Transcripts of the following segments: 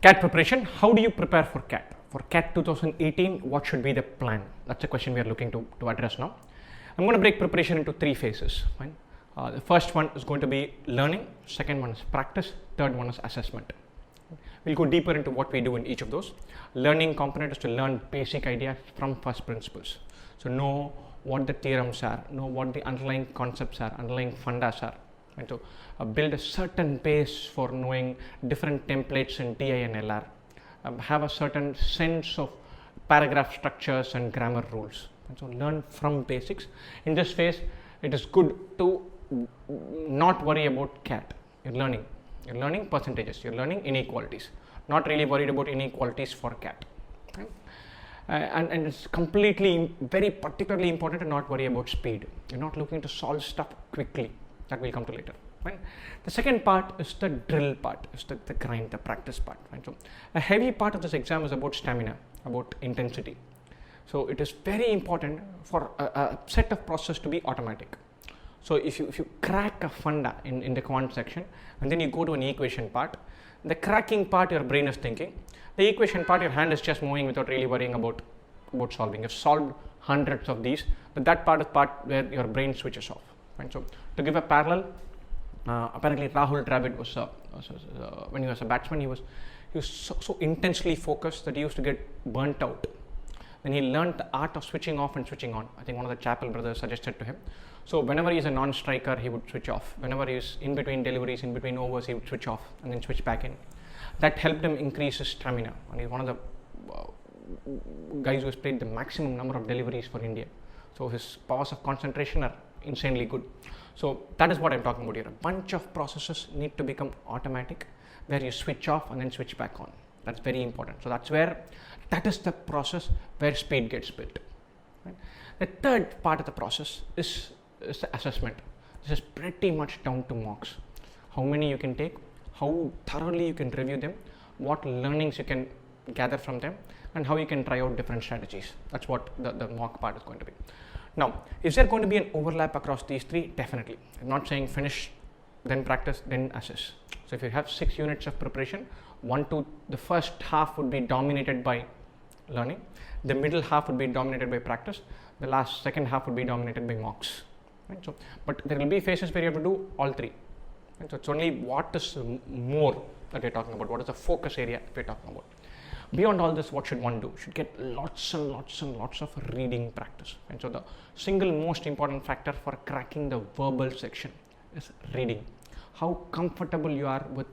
CAT preparation. How do you prepare for CAT? For CAT 2018, what should be the plan? That's a question we are looking to address now. I'm going to break preparation into 3 phases. Fine. The first one is going to be learning, second one is practice, third one is assessment. We'll go deeper into what we do in each of those. Learning component is to learn basic ideas from first principles. So know what the theorems are, know what the underlying concepts are, underlying fundas are, and to build a certain base for knowing different templates in DI and LR. Have a certain sense of paragraph structures and grammar rules. And so learn from basics. In this phase, it is good to not worry about CAT. You're learning percentages, you're learning inequalities. Not really worried about inequalities for CAT. Right? And it's completely, very particularly important to not worry about speed. You're not looking to solve stuff quickly. That will come to later. Right? The second part is the drill part, is the grind, the practice part. Right? So a heavy part of this exam is about stamina, about intensity. So it is very important for a set of process to be automatic. So if you crack a funda in the quant section and then you go to an equation part, the cracking part your brain is thinking, the equation part your hand is just moving without really worrying about solving. You've solved hundreds of these, but that part is part where your brain switches off. Right? So to give a parallel, apparently Rahul Dravid was when he was a batsman, he was so intensely focused that he used to get burnt out. Then he learned the art of switching off and switching on. I think one of the Chappell brothers suggested to him. So whenever he's a non-striker, he would switch off. Whenever he's in between deliveries, in between overs, he would switch off and then switch back in. That helped him increase his stamina. And he's one of the guys who has played the maximum number of deliveries for India. So his powers of concentration are insanely good. So that is what I'm talking about here. A bunch of processes need to become automatic, where you switch off and then switch back on. That's very important. So that is the process where speed gets built. Right? The third part of the process is the assessment. This is pretty much down to marks. How many you can take, how thoroughly you can review them, what learnings you can gather from them, and how you can try out different strategies. That's what the mock part is going to be. Now, is there going to be an overlap across these 3? Definitely. I'm not saying finish, then practice, then assess. So if you have 6 units of preparation, the first half would be dominated by learning, the middle half would be dominated by practice, the second half would be dominated by mocks. Right? So, but there will be phases where you have to do all 3. Right? So it's only what is more that we're talking about, what is the focus area we're talking about. Beyond all this, what should one do? Should get lots and lots and lots of reading practice. And so the single most important factor for cracking the verbal section is reading. How comfortable you are with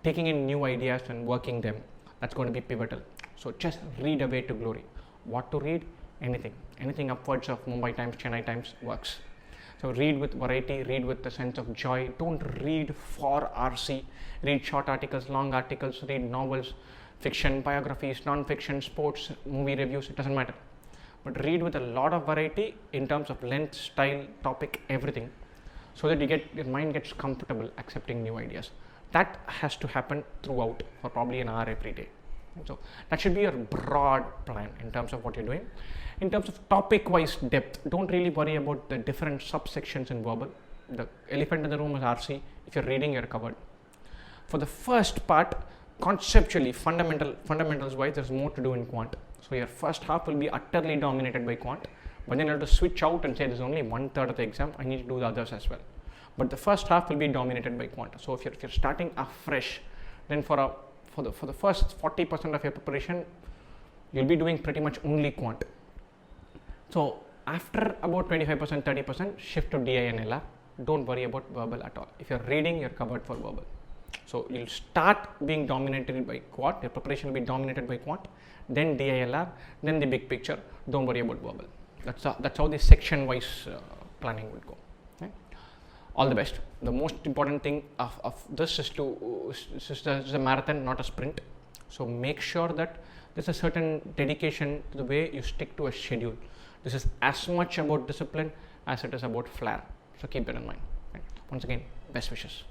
taking in new ideas and working them, that's going to be pivotal. So just read away to glory. What to read? Anything upwards of Mumbai Times, Chennai Times works. So read with variety, read with the sense of joy. Don't read for RC. Read short articles, long articles, read novels, fiction, biographies, non-fiction, sports, movie reviews, it doesn't matter. But read with a lot of variety in terms of length, style, topic, everything, so that your mind gets comfortable accepting new ideas. That has to happen throughout for probably an hour every day. And so that should be your broad plan in terms of what you're doing. In terms of topic-wise depth, don't really worry about the different subsections in verbal. The elephant in the room is RC. If you're reading, you're covered. For the first part, conceptually, fundamentals wise, there's more to do in quant. So your first half will be utterly dominated by quant, but then you have to switch out and say there's only 1/3 of the exam, I need to do the others as well. But the first half will be dominated by quant. So if you're starting afresh, then for the first 40% of your preparation, you'll be doing pretty much only quant. So after about 25%, 30%, shift to DI and LR. Don't worry about verbal at all. If you're reading, you're covered for verbal. So you'll start being dominated by quant, your preparation will be dominated by quant, then DILR, then the big picture. Don't worry about verbal. That's how the section wise planning would go. Okay? All the best. The most important thing of this is a marathon, not a sprint. So make sure that there's a certain dedication to the way you stick to a schedule. This is as much about discipline as it is about flair. So keep that in mind. Okay? Once again, best wishes.